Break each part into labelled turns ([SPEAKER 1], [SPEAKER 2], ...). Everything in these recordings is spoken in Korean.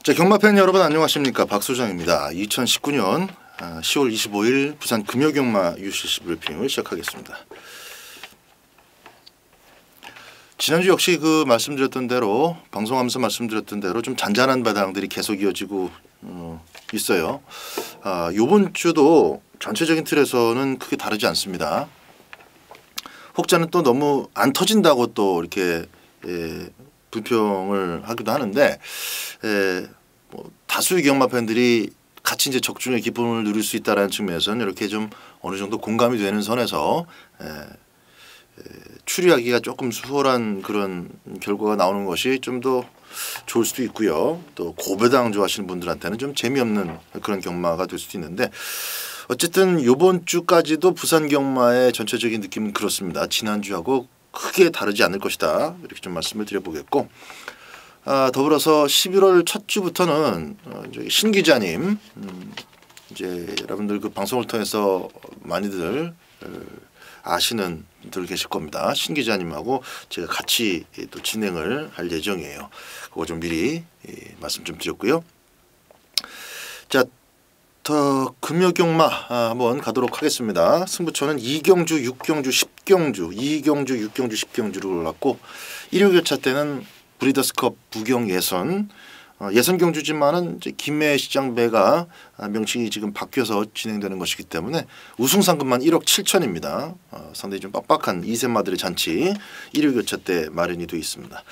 [SPEAKER 1] 자, 경마팬 여러분 안녕하십니까, 박소장입니다. 2019년 10월 25일 부산 금요경마 UCC 브리핑을 시작하겠습니다. 지난주 역시 말씀드렸던 대로, 방송하면서 말씀드렸던 대로 좀 잔잔한 바당들이 계속 이어지고 있어요. 요번 주도 전체적인 틀에서는 크게 다르지 않습니다. 혹자는 또 너무 안 터진다고 또 이렇게 불평을 하기도 하는데, 다수의 경마 팬들이 같이 이제 적중의 기쁨을 누릴 수 있다라는 측면에서는 이렇게 좀 어느 정도 공감이 되는 선에서 추리하기가 조금 수월한 그런 결과가 나오는 것이 좀 더 좋을 수도 있고요. 또 고배당 좋아하시는 분들한테는 좀 재미없는 그런 경마가 될 수도 있는데, 어쨌든 이번 주까지도 부산 경마의 전체적인 느낌은 그렇습니다. 지난주하고 크게 다르지 않을 것이다, 이렇게 좀 말씀을 드려보겠고, 더불어서 11월 첫 주부터는 신 기자님, 이제 여러분들 그 방송을 통해서 많이들 아시는 분들 계실 겁니다. 신 기자님하고 제가 같이 또 진행을 할 예정이에요. 그거 좀 미리 말씀 좀 드렸고요. 자, 더 금요경마 한번 가도록 하겠습니다. 승부처는 2경주, 6경주, 10경주, 2경주, 6경주, 10경주를 올랐고, 일요교차 때는 브리더스컵 부경 예선, 예선 경주지만은 이제 김해 시장배가 명칭이 지금 바뀌어서 진행되는 것이기 때문에 우승 상금만 1억 7천입니다. 상당히 좀 빡빡한 2세마들의 잔치, 일요교차 때 마련이 되어 있습니다.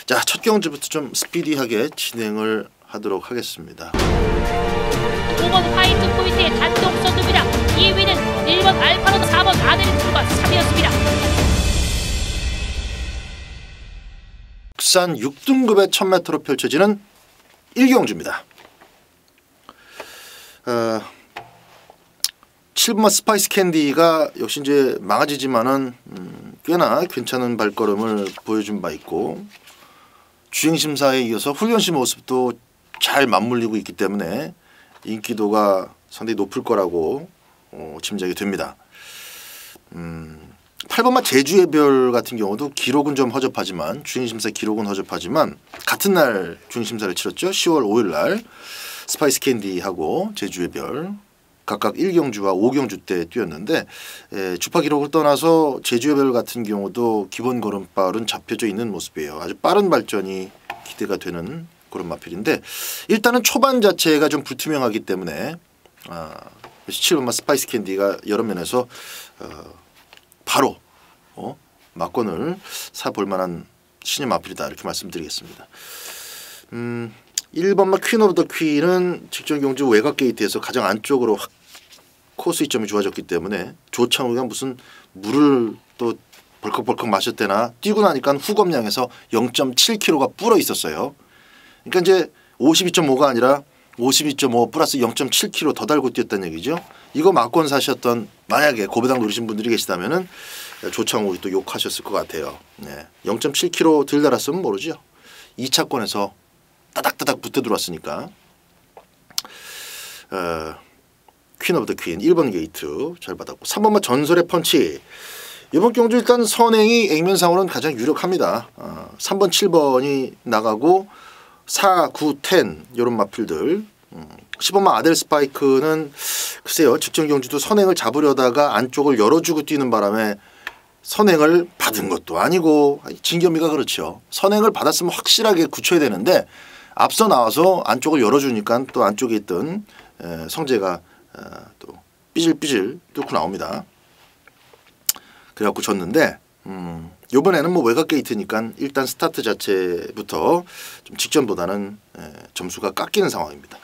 [SPEAKER 1] 자, 첫 경주부터 좀 스피디하게 진행을 하도록 하겠습니다.
[SPEAKER 2] 5번 화이트 포인트의 단독 선두입니다. 2위는 1번 알파로드, 4번 아데리스가 3위였습니다.
[SPEAKER 1] 국산 6등급의 1000m로 펼쳐지는 1경주입니다. 7번 스파이스 캔디가 역시 이제 망아지지만은 꽤나 괜찮은 발걸음을 보여준 바 있고, 주행심사에 이어서 훈련시 모습도 잘 맞물리고 있기 때문에 인기도가 상당히 높을 거라고 짐작이 됩니다. 8번마 제주의 별 같은 경우도 기록은 좀 허접하지만, 주행심사 기록은 허접하지만 같은 날 주행심사를 치렀죠. 10월 5일 날 스파이스 캔디하고 제주의 별 각각 1경주와 5경주 때 뛰었는데, 주파 기록을 떠나서 제주의 별 같은 경우도 기본 걸음발은 잡혀져 있는 모습이에요. 아주 빠른 발전이 기대가 되는 그런 마필인데, 일단은 초반 자체가 좀 불투명하기 때문에 7번마 스파이스 캔디가 여러 면에서 바로 막권을 사볼 만한 신의 마필이다, 이렇게 말씀드리겠습니다. 1번마 퀸 오브 더 퀸은 직전 경주 외곽 게이트에서 가장 안쪽으로 코스 이점이 좋아졌기 때문에 조창우가 무슨 물을 또 벌컥벌컥 마셨대나 뛰고 나니까 후검량에서 0.7kg가 불어 있었어요. 그러니까 이제 52.5가 아니라 52.5 플러스 0.7kg 더 달고 뛰었다는 얘기죠. 이거 막권 사셨던, 만약에 고배당 노리신 분들이 계시다면은 조창우 또 욕하셨을 것 같아요. 0.7kg 덜 달았으면 모르죠. 2차권에서 따닥따닥 붙어 들어왔으니까. 퀸 오브 더 퀸 1번 게이트 잘 받았고, 3번마 전설의 펀치. 이번 경주 일단 선행이 액면상으로는 가장 유력합니다. 3번 7번이 나가고 4, 9, 10 이런 마필들. 10번마 아델 스파이크는 글쎄요, 직전 경주도 선행을 잡으려다가 안쪽을 열어주고 뛰는 바람에 선행을 받은 것도 아니고, 진겸이가 그렇죠. 선행을 받았으면 확실하게 굳혀야 되는데 앞서 나와서 안쪽을 열어주니까 또 안쪽에 있던 성재가 또 삐질삐질 뚫고 나옵니다. 그래갖고 졌는데, 요번에는 뭐 외곽 게이트니까 일단 스타트 자체부터 좀 직전보다는 점수가 깎이는 상황입니다.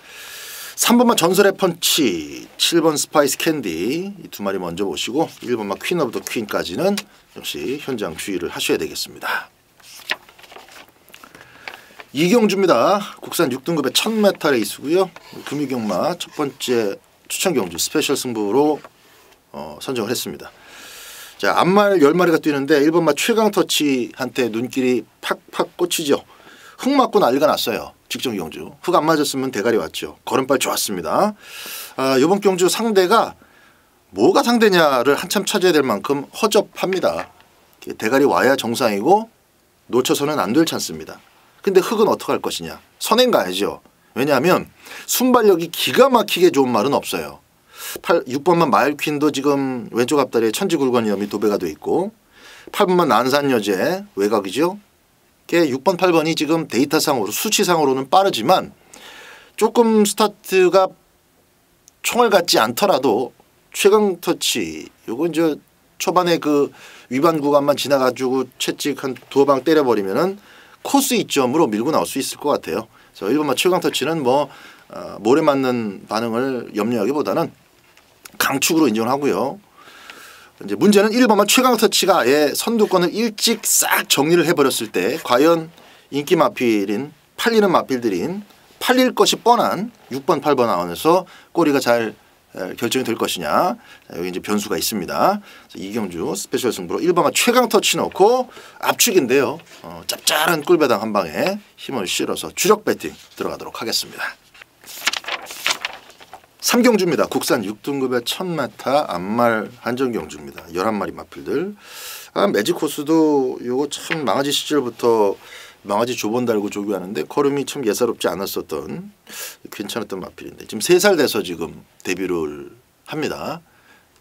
[SPEAKER 1] 3번마 전설의 펀치, 7번 스파이스 캔디 이 두 마리 먼저 보시고, 1번마 퀸 오브 더 퀸까지는 역시 현장 주의를 하셔야 되겠습니다. 2경주입니다. 국산 6등급의 1000m 레이스고요. 금요경마 첫 번째 추천경주 스페셜 승부로 선정을 했습니다. 자, 앞말 10마리가 뛰는데 1번마 최강터치한테 눈길이 팍팍 꽂히죠. 흙 맞고 난리가 났어요. 직전 경주 흙 안 맞았으면 대가리 왔죠. 걸음발 좋았습니다. 이번 경주 상대가 뭐가 상대냐를 한참 찾아야 될 만큼 허접합니다. 대가리 와야 정상이고 놓쳐서는 안 될 찬스입니다. 근데 흙은 어떻게 할 것이냐. 선행 가야죠. 왜냐하면 순발력이 기가 막히게 좋은 말은 없어요. 6번만 마일퀸도 지금 왼쪽 앞다리에 천지굴건 위험이 도배가 돼 있고 8번만 난산여제 외곽이죠. 게 6번 8번이 지금 데이터상으로 수치상으로는 빠르지만 조금 스타트가 총알 같지 않더라도 최강 터치 요거 이제 초반에 그 위반 구간만 지나가지고 채찍 한 두어 방 때려버리면은 코스 이점으로 밀고 나올 수 있을 것 같아요. 그래서 1번만 최강 터치는 뭐 모래 맞는 반응을 염려하기보다는 강축으로 인정을 하고요. 이제 문제는 1번만 최강 터치가 아예 선두권을 일찍 싹 정리를 해버렸을 때 과연 인기 마필인 팔리는 마필들인 팔릴 것이 뻔한 6번 8번 안에서 꼬리가 잘 결정이 될 것이냐. 여기 이제 변수가 있습니다. 이경주 스페셜 승부로 1번만 최강 터치 넣고 압축인데요. 짭짤한 꿀배당 한 방에 힘을 실어서 주력 배팅 들어가도록 하겠습니다. 3경주입니다. 국산 6등급의 1000m 암말 한정경주입니다. 11마리 마필들. 매직 코스도 요거 참 망아지 시절부터 망아지 조번 달고 조교하는데 걸음이 참 예사롭지 않았었던 괜찮았던 마필인데 지금 3살 돼서 지금 데뷔를 합니다.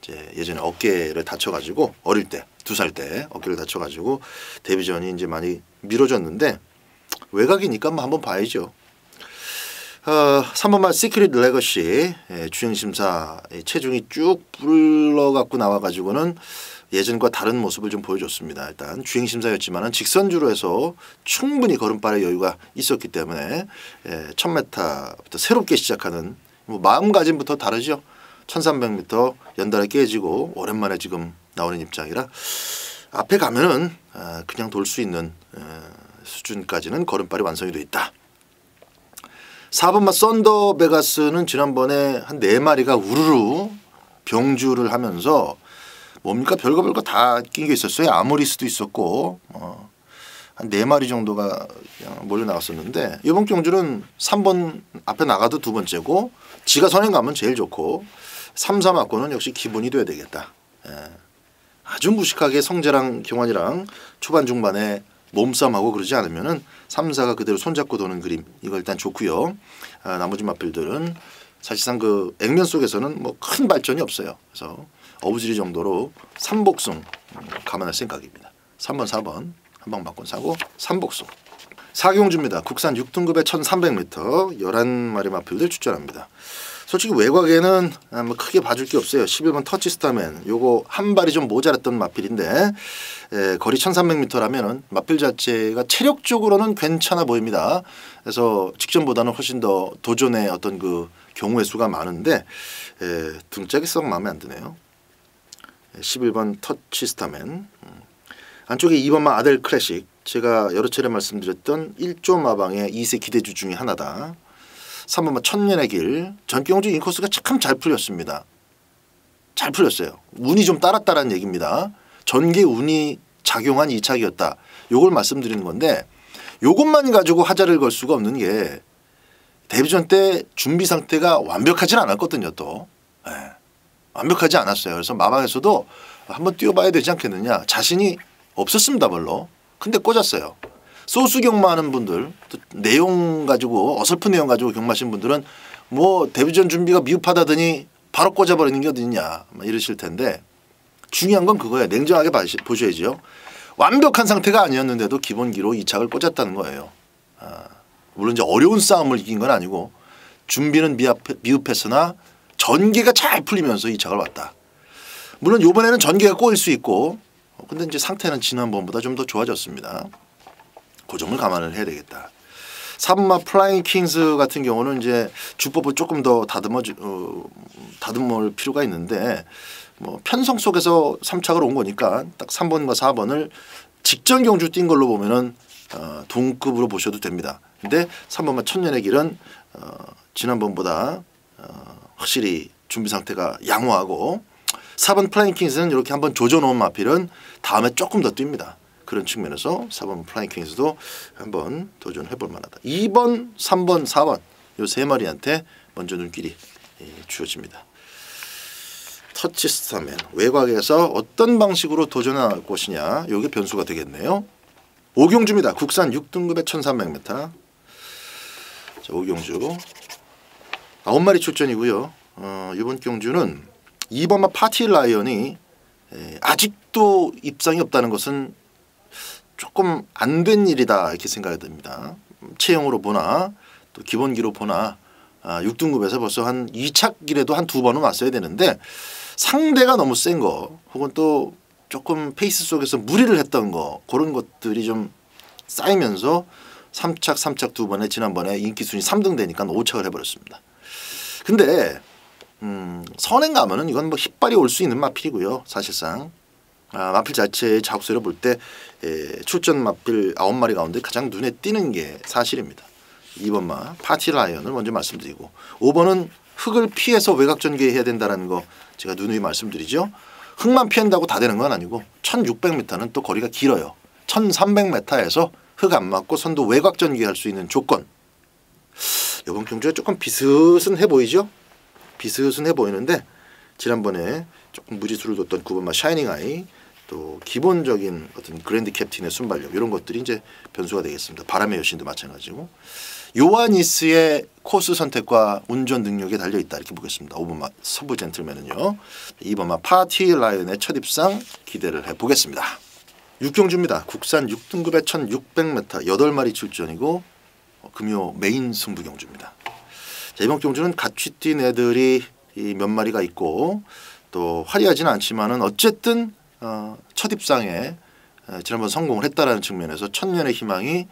[SPEAKER 1] 이제 예전에 어깨를 다쳐가지고 어릴 때 2살 때 어깨를 다쳐가지고 데뷔전이 이제 많이 미뤄졌는데 외곽이니까 한번 봐야죠. 3번만 시크릿 레거시 주행심사 체중이 쭉 불러갖고 나와가지고는 예전과 다른 모습을 좀 보여줬습니다. 일단 주행심사였지만 직선주로 해서 충분히 걸음발의 여유가 있었기 때문에 1000m부터 새롭게 시작하는 뭐 마음가짐부터 다르죠. 1300m 연달아 깨지고 오랜만에 지금 나오는 입장이라 앞에 가면은 그냥 돌 수 있는 수준까지는 걸음발이 완성이 돼 있다. 4번마 썬더 베가스는 지난번에 한 4마리가 우르르 병주를 하면서 뭡니까 별거 다 낀 게 있었어요. 아모리스도 있었고 한 4마리 정도가 그냥 몰려 나왔었는데 이번 경주는 3번 앞에 나가도 2번째고 지가 선행 가면 제일 좋고 3, 4 맞고는 역시 기본이 돼야 되겠다. 아주 무식하게 성재랑 경환이랑 초반 중반에 몸싸움하고 그러지 않으면은 3, 4가 그대로 손잡고 도는 그림 이거 일단 좋고요. 나머지 마필들은 사실상 그 액면 속에서는 뭐 큰 발전이 없어요. 그래서 어부지리 정도로 3복승 감안할 생각입니다. 3번 4번 한 방 맞고 사고 3복승. 4경주입니다. 국산 6등급의 1300m 11마리 마필들 출전합니다. 솔직히 외곽에는 뭐 크게 봐줄 게 없어요. 11번 터치스타맨 요거 한 발이 좀 모자랐던 마필인데 거리 1300m라면은 마필 자체가 체력적으로는 괜찮아 보입니다. 그래서 직전보다는 훨씬 더 도전의 어떤 그 경우의 수가 많은데 등짝이 썩 마음에 안 드네요. 11번 터치스타맨 안쪽에 2번만 아델 클래식 제가 여러 차례 말씀드렸던 1조 마방의 2세 기대주 중에 하나다. 3번만 천년의 길 전경주 인코스가 참 잘 풀렸습니다. 잘 풀렸어요. 운이 좀 따랐다라는 얘기입니다. 전개 운이 작용한 2착이었다. 요걸 말씀드리는 건데 요것만 가지고 하자를 걸 수가 없는 게 데뷔전 때 준비 상태가 완벽하진 않았거든요. 또 완벽하지 않았어요. 그래서 마방에서도 한번 뛰어봐야 되지 않겠느냐 자신이 없었습니다. 별로. 근데 꽂았어요. 소수 경마하는 분들 또 내용 가지고 어설픈 내용 가지고 경마하신 분들은 뭐 데뷔전 준비가 미흡하다더니 바로 꽂아버리는 게 어딨냐 이러실 텐데 중요한 건 그거예요. 냉정하게 보셔야죠. 완벽한 상태가 아니었는데도 기본기로 2착을 꽂았다는 거예요. 물론 이제 어려운 싸움을 이긴 건 아니고 준비는 미흡했으나 전개가 잘 풀리면서 2착을 왔다. 물론 이번에는 전개가 꼬일 수 있고 근데 이제 상태는 지난번보다 좀 더 좋아졌습니다. 그 점을 감안을 해야 되겠다. 3번 플라잉 킹스 같은 경우는 이제 주법을 조금 더 다듬을 필요가 있는데 뭐 편성 속에서 3착을 온 거니까 딱 3번과 4번을 직전 경주 뛴 걸로 보면은 동급으로 보셔도 됩니다. 근데 3번만 천년의 길은 지난번보다 확실히 준비 상태가 양호하고 4번 플라잉 킹스는 이렇게 한번 조져놓은 마필은 다음에 조금 더 뜁니다. 그런 측면에서 4번 플라잉 킹스도 한번 도전해볼 만하다. 2번, 3번, 4번 요 세 마리한테 먼저 눈길이 주어집니다. 터치스타맨 외곽에서 어떤 방식으로 도전할 것이냐 요게 변수가 되겠네요. 5경주입니다. 국산 6등급의 1300m 자, 5경주 9마리 출전이고요. 이번 경주는 2번마 파티 라이언이 아직도 입상이 없다는 것은 조금 안 된 일이다 이렇게 생각이 듭니다. 체형으로 보나 또 기본기로 보나 6등급에서 벌써 한 2차 길에도 한 2번은 왔어야 되는데 상대가 너무 센 거 혹은 또 조금 페이스 속에서 무리를 했던 거 그런 것들이 좀 쌓이면서 3착 2번에 지난번에 인기순위 3등 되니까 5착을 해버렸습니다. 근데 선행 가면은 이건 뭐 힙발이 올 수 있는 마필이고요. 사실상 마필 자체의 작업세를 볼 때 출전 마필 9마리 가운데 가장 눈에 띄는 게 사실입니다. 2번마 파티 라이언을 먼저 말씀드리고 5번은 흙을 피해서 외곽 전개해야 된다는 거 제가 누누이 말씀드리죠. 흙만 피한다고 다 되는 건 아니고 1600m는 또 거리가 길어요. 1300m에서 흙 안 맞고 선두 외곽 전개할 수 있는 조건. 이번 경주가 조금 비슷해 보이죠? 비슷해 보이는데 지난번에 조금 무리수를 뒀던 9번마 샤이닝 아이 또 기본적인 어떤 그랜드 캡틴의 순발력 이런 것들이 이제 변수가 되겠습니다. 바람의 여신도 마찬가지고 요하니스의 코스 선택과 운전 능력에 달려있다 이렇게 보겠습니다. 5번마 서부 젠틀맨은요. 2번마 파티 라이언의 첫 입상 기대를 해보겠습니다. 6경주입니다. 국산 6등급의 1600m 8마리 출전이고 금요 메인 승부 경주입니다. 자, 이번 경주는 같이 뛴 애들이 몇 마리가 있고 또 화려하지는 않지만은 어쨌든 첫 입상에 지난번 성공을 했다라는 측면에서 천년의 희망이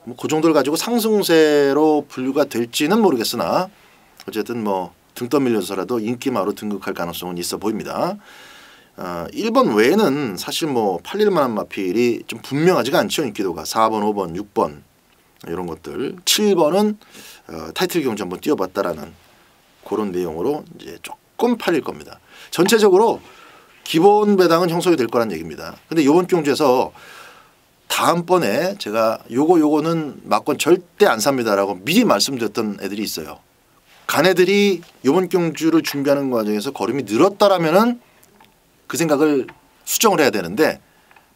[SPEAKER 1] 뭐 그 정도를 가지고 상승세로 분류가 될지는 모르겠으나 어쨌든 뭐 등 떠밀려서라도 인기마로 등극할 가능성은 있어 보입니다. 1번 외에는 사실 뭐 팔릴 만한 마필이 좀 분명하지가 않죠. 인기도가 4번, 5번, 6번 이런 것들 7번은 타이틀 경주 한번 뛰어봤다라는 그런 내용으로 이제 조금 팔릴 겁니다. 전체적으로 기본 배당은 형성이 될 거란 얘기입니다. 근데 이번 경주에서 다음번에 제가 요거는 막권 절대 안 삽니다라고 미리 말씀드렸던 애들이 있어요. 간 애들이 이번 경주를 준비하는 과정에서 걸음이 늘었다라면은 그 생각을 수정을 해야 되는데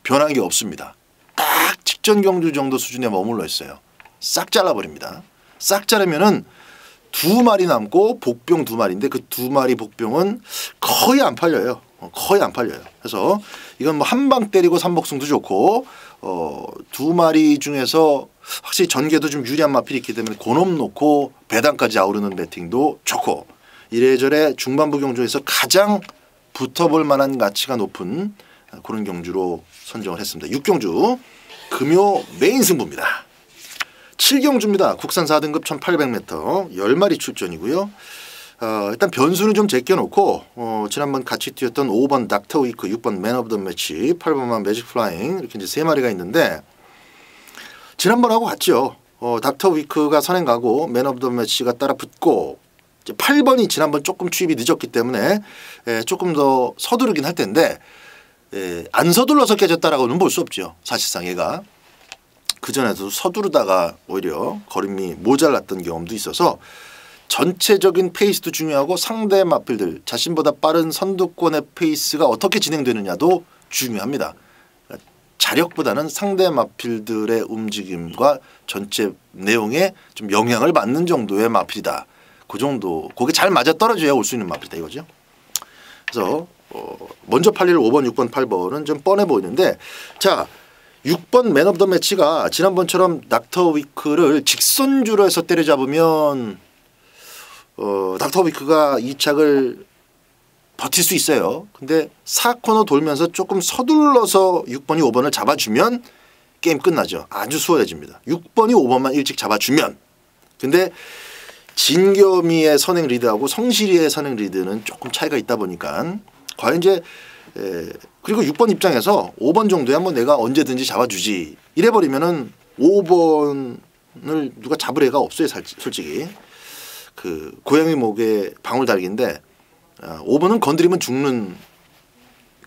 [SPEAKER 1] 변한 게 없습니다. 딱 직전 경주 정도 수준에 머물러 있어요. 싹 잘라버립니다. 싹 자르면은 2마리 남고 복병 2마리인데 그 2마리 복병은 거의 안 팔려요. 거의 안 팔려요. 그래서 이건 뭐 한 방 때리고 삼복승도 좋고 2마리 중에서 확실히 전개도 좀 유리한 마필이 있기 때문에 고놈 놓고 배당까지 아우르는 배팅도 좋고 이래저래 중반부 경주에서 가장 붙어볼 만한 가치가 높은 그런 경주로 선정을 했습니다. 6경주 금요 메인 승부입니다. 7경주입니다. 국산 4등급 1800m 10마리 출전이고요. 일단 변수는 좀 제껴놓고 지난번 같이 뛰었던 5번 닥터 위크, 6번 맨 오브 더 매치, 8번만 매직 플라잉 이렇게 이제 3마리가 있는데 지난번하고 같죠. 닥터 위크가 선행 가고 맨 오브 더 매치가 따라 붙고 이제 8번이 지난번 조금 투입이 늦었기 때문에 조금 더 서두르긴 할 텐데 안 서둘러서 깨졌다라고는 볼 수 없죠. 사실상 얘가 그전에도 서두르다가 오히려 걸음이 모자랐던 경험도 있어서 전체적인 페이스도 중요하고 상대 마필들 자신보다 빠른 선두권의 페이스가 어떻게 진행되느냐도 중요합니다. 자력보다는 상대 마필들의 움직임과 전체 내용에 좀 영향을 받는 정도의 마필이다. 그 정도 그게 잘 맞아떨어져야 올 수 있는 마필이다 이거죠. 그래서 먼저 팔릴 5번, 6번, 8번은 좀 뻔해 보이는데 자 6번 맨 오브 더 매치가 지난번처럼 닥터 위크를 직선주로 해서 때려잡으면 닥터 위크가 2착을 버틸 수 있어요. 근데 4코너 돌면서 조금 서둘러서 6번이 5번을 잡아주면 게임 끝나죠. 아주 수월해집니다. 6번이 5번만 일찍 잡아주면. 근데 진겸이의 선행 리드하고 성실이의 선행 리드는 조금 차이가 있다 보니까 과연 이제 그리고 6번 입장에서 5번 정도야 뭐 내가 언제든지 잡아주지 이래버리면은 5번을 누가 잡을 애가 없어요. 솔직히 그 고양이 목에 방울달기인데 5번은 건드리면 죽는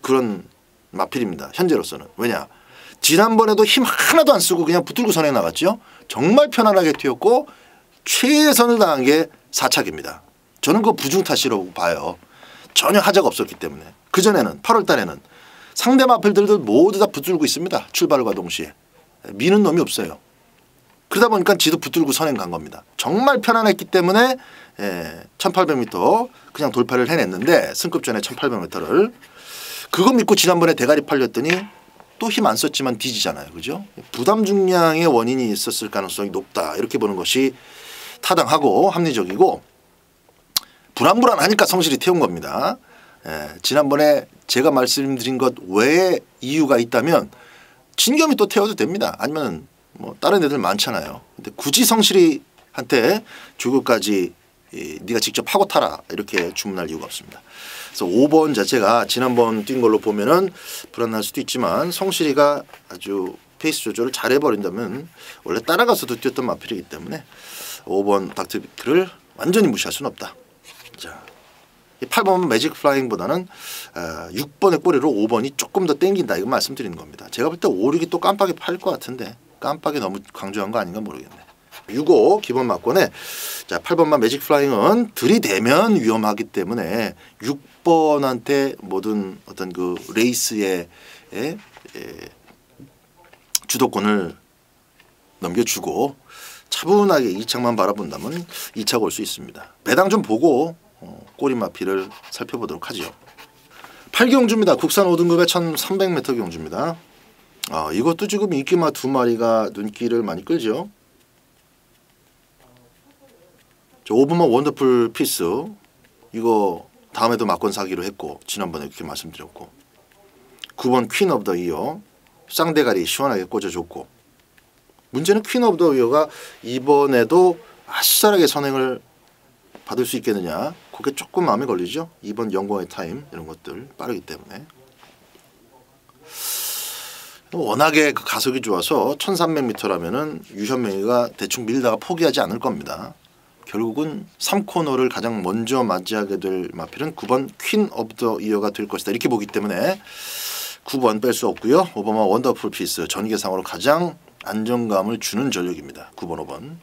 [SPEAKER 1] 그런 마필입니다. 현재로서는. 왜냐 지난번에도 힘 하나도 안 쓰고 그냥 붙들고 선행 나갔죠. 정말 편안하게 튀었고 최선을 다한 게 4착입니다. 저는 그거 부중 탓이라고 봐요. 전혀 하자가 없었기 때문에. 그전에는 8월 달에는 상대 마필들도 모두 다 붙들고 있습니다. 출발과 동시에. 미는 놈이 없어요. 그러다 보니까 지도 붙들고 선행 간 겁니다. 정말 편안했기 때문에 1800m 그냥 돌파를 해냈는데 승급전에 1800m를 그거 믿고 지난번에 대가리 팔렸더니 또 힘 안 썼지만 뒤지잖아요. 그죠? 부담 중량의 원인이 있었을 가능성이 높다. 이렇게 보는 것이 타당하고 합리적이고 불안불안하니까 성실히 태운 겁니다. 지난번에 제가 말씀드린 것 외에 이유가 있다면 진겸이 또 태워도 됩니다. 아니면 뭐 다른 애들 많잖아요. 근데 굳이 성실이한테 조교까지 네가 직접 하고 타라 이렇게 주문할 이유가 없습니다. 그래서 5번 자체가 지난번 뛴 걸로 보면은 불안할 수도 있지만 성실이가 아주 페이스 조절을 잘 해버린다면 원래 따라가서도 뛰었던 마필이기 때문에 5번 닥터비크를 완전히 무시할 수는 없다. 자, 8번 매직 플라잉보다는 6번의 꼬리로 5번이 조금 더 땡긴다 이거 말씀드리는 겁니다. 제가 볼 때 5, 6이 또 깜빡이 팔 것 같은데 깜빡이 너무 강조한 거 아닌가 모르겠네. 6호 기본 막권에 자 8번만 매직 플라잉은 들이대면 위험하기 때문에 6번한테 모든 어떤 그 레이스의 주도권을 넘겨주고 차분하게 2차만 바라본다면 2차가 올 수 있습니다. 배당 좀 보고 꼬리 마피를 살펴보도록 하죠. 8경주입니다. 국산 5등급의 1300m 경주입니다. 이것도 지금 인기마 2마리가 눈길을 많이 끌죠. 5번만 원더풀 피스 이거 다음에도 막권 사기로 했고 지난번에 그렇게 말씀드렸고 9번 퀸 오브 더 이어 쌍대가리 시원하게 꽂아줬고 문제는 퀸 오브 더 이어가 이번에도 아싸하게 선행을 받을 수 있겠느냐 그게 조금 마음에 걸리죠. 2번 영광의 타임 이런 것들 빠르기 때문에 워낙에 그 가속이 좋아서 1300m라면은 유현명이가 대충 밀다가 포기하지 않을 겁니다. 결국은 3코너를 가장 먼저 맞이하게 될 마필은 9번 퀸 오브 더 이어가 될 것이다 이렇게 보기 때문에 9번 뺄 수 없고요. 5번만 원더풀 피스 전개상으로 가장 안정감을 주는 전력입니다. 9번 5번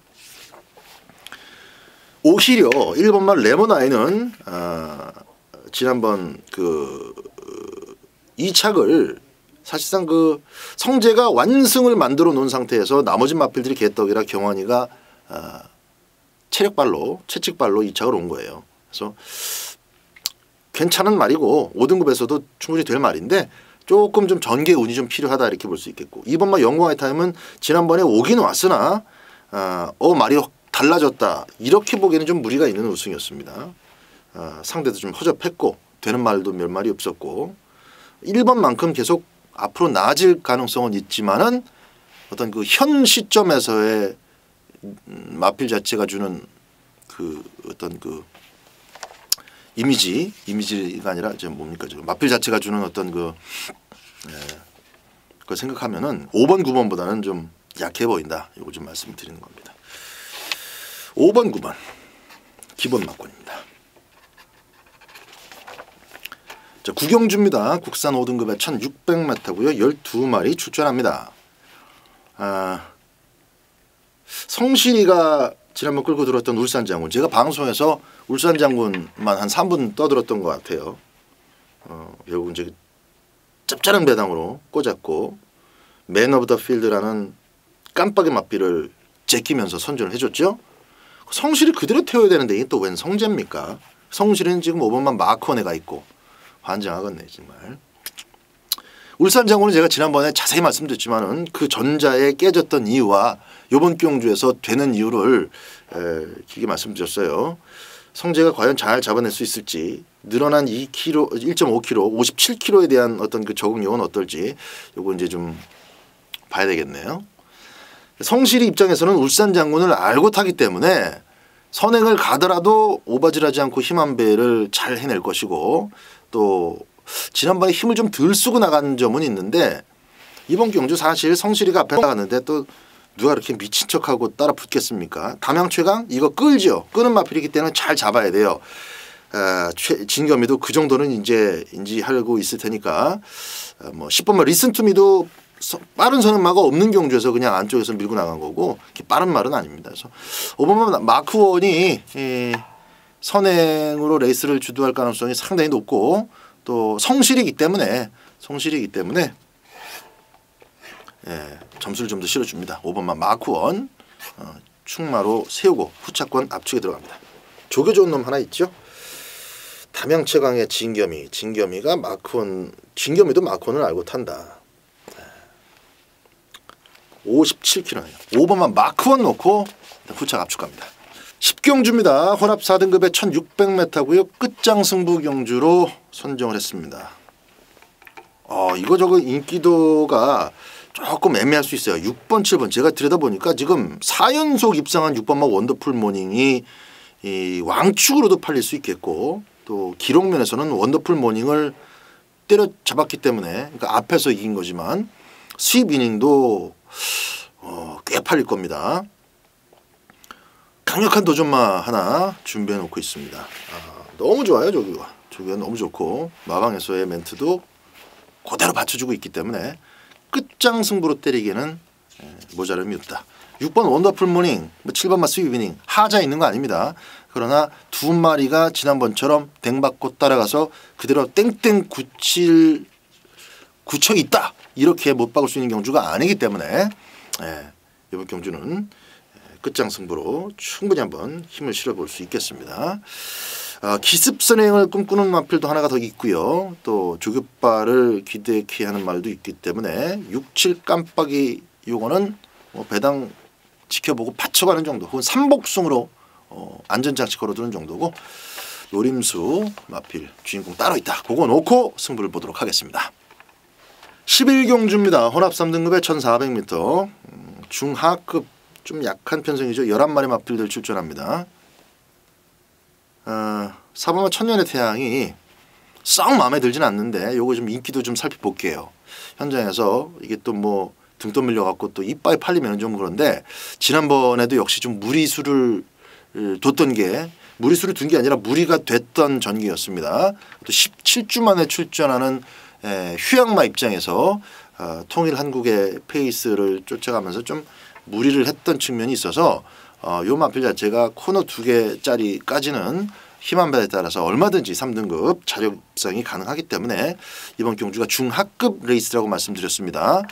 [SPEAKER 1] 오히려 1번만 레모나이는 지난번 그 2착을 사실상 그 성재가 완승을 만들어 놓은 상태에서 나머지 마필들이 개떡이라 경환이가 체력발로 채찍발로 2착을 온 거예요. 그래서 괜찮은 말이고 5등급에서도 충분히 될 말인데 조금 좀 전개 운이 좀 필요하다 이렇게 볼 수 있겠고 2번만 영광의 타임은 지난번에 오긴 왔으나 말이 달라졌다 이렇게 보기에는 좀 무리가 있는 우승이었습니다. 상대도 좀 허접했고 되는 말도 몇 마리 없었고 1번만큼 계속 앞으로 나아질 가능성은 있지만은 어떤 그 현 시점에서의 마필 자체가 주는 그 어떤 그 이미지가 아니라 이제 뭡니까 지금 마필 자체가 주는 어떤 그걸 생각하면은 5번 9번보다는 좀 약해 보인다. 이거 좀 말씀드리는 겁니다. 5번 9번 기본 막권입니다. 자, 구경주입니다. 국산 5등급에 1600m고요. 12마리 출전합니다. 성실이가 지난번 끌고 들었던 울산장군 제가 방송에서 울산장군만 한 3분 떠들었던 것 같아요. 결국 이제 짭짤한 배당으로 꽂았고 맨 오브 더 필드라는 깜빡이 맞비를 제끼면서 선전을 해줬죠. 성실이 그대로 태워야 되는데 이게 또 웬 성재입니까? 성실이는 지금 5번만 마크원에가 있고 환장하겠네 정말. 울산장군은 제가 지난번에 자세히 말씀드렸지만은 그 전자에 깨졌던 이유와 이번 경주에서 되는 이유를 길게 말씀드렸어요. 성재가 과연 잘 잡아낼 수 있을지 늘어난 2kg, 1.5kg, 57kg에 대한 어떤 그 적응력은 어떨지 요거 이제 좀 봐야 되겠네요. 성실이 입장에서는 울산장군을 알고 타기 때문에 선행을 가더라도 오바질하지 않고 힘 한 배를 잘 해낼 것이고 또 지난번에 힘을 좀 덜 쓰고 나간 점은 있는데 이번 경주 사실 성실이가 앞에 나갔는데 또 누가 이렇게 미친 척하고 따라 붙겠습니까? 담양최강 이거 끌죠. 끄는 마필이기 때문에 잘 잡아야 돼요. 진겸이도 그 정도는 이제 인지하고 있을 테니까 뭐 10번만 리슨투미도 빠른 선행마가 없는 경주에서 그냥 안쪽에서 밀고 나간 거고 이렇게 빠른 말은 아닙니다. 그래서 5번만 마크원이 선행으로 레이스를 주도할 가능성이 상당히 높고 또 성실이기 때문에 점수를 좀 더 실어줍니다. 5번만 마크원 충마로 세우고 후차권 압축에 들어갑니다. 조교 좋은 놈 하나 있죠. 담양최강의 진겸이가 마크원, 진겸이도 마크원을 알고 탄다. 57kg네요. 5번만 마크원 놓고 후착 압축합니다. 10경주입니다. 혼합 4등급의 1600m고요. 끝장 승부 경주로 선정을 했습니다. 이거 인기도가 조금 애매할 수 있어요. 6번, 7번 제가 들여다보니까 지금 4연속 입상한 6번만 원더풀 모닝이 이 왕축으로도 팔릴 수 있겠고 또 기록면에서는 원더풀 모닝을 때려잡았기 때문에 그러니까 앞에서 이긴 거지만 수입 이닝도 꽤 팔릴 겁니다. 강력한 도전마 하나 준비해 놓고 있습니다. 너무 좋아요. 조교가 너무 좋고 마방에서의 멘트도 그대로 받쳐주고 있기 때문에 끝장 승부로 때리기에는 모자람이 없다. 6번 원더풀 모닝, 7번마 수입 이닝 하자 있는 거 아닙니다. 그러나 두 마리가 지난번처럼 댕받고 따라가서 그대로 땡땡 구척이 있다 이렇게 못 박을 수 있는 경주가 아니기 때문에 이번 경주는 끝장 승부로 충분히 한번 힘을 실어볼 수 있겠습니다. 기습 선행을 꿈꾸는 마필도 하나가 더 있고요. 또 조교빠를 기대케 하는 말도 있기 때문에 6, 7 깜빡이 요거는 배당 지켜보고 받쳐가는 정도 혹은 삼복승으로 안전장치 걸어두는 정도고 노림수 마필 주인공 따로 있다. 그거 놓고 승부를 보도록 하겠습니다. 11경주입니다. 혼합 3등급의 1400m 중하급 좀 약한 편성이죠. 11마리 마필들 출전합니다. 4번마 천년의 태양이 썩 마음에 들진 않는데 요거 좀 인기도 좀 살펴볼게요. 현장에서 이게 또 뭐 등 떠밀려 갖고 또 이빨이 팔리면 좀 그런데 지난번에도 역시 좀 무리수를 뒀던 게 무리수를 둔 게 아니라 무리가 됐던 전기였습니다. 또 17주 만에 출전하는 휴양마 입장에서 통일 한국의 페이스를 쫓아가면서 좀 무리를 했던 측면이 있어서 요 마필 자체가 코너 2개짜리까지는 힘한 바에 따라서 얼마든지 3등급 자력 입상이 가능하기 때문에 이번 경주가 중하급 레이스라고 말씀드렸습니다.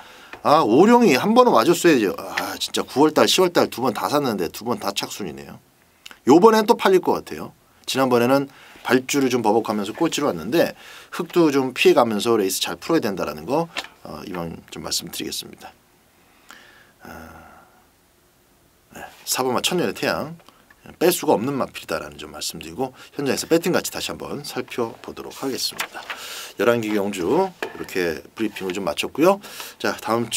[SPEAKER 1] 오룡이 한 번은 와줬어야죠. 진짜 9월달 10월달 두 번 다 샀는데 두 번 다 착순이네요. 요번엔 또 팔릴 것 같아요. 지난번에는 발주를 좀 버벅하면서 꼴찌로 왔는데 흙도 좀 피해가면서 레이스 잘 풀어야 된다라는 거 이번 좀 말씀드리겠습니다. 4번마 천년의 태양 뺄 수가 없는 마필이다라는 점 말씀드리고 현장에서 배팅같이 다시 한번 살펴보도록 하겠습니다. 11기 경주 이렇게 브리핑을 좀 마쳤고요. 자 다음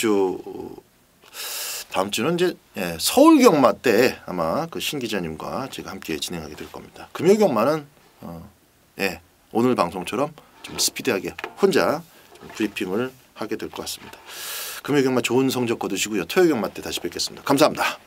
[SPEAKER 1] 주는 이제 서울 경마 때 아마 그 신 기자님과 제가 함께 진행하게 될 겁니다. 금요 경마는 오늘 방송처럼 좀 스피디하게 혼자 브리핑을 하게 될 것 같습니다. 금요 경마 좋은 성적 거두시고요. 토요 경마 때 다시 뵙겠습니다. 감사합니다.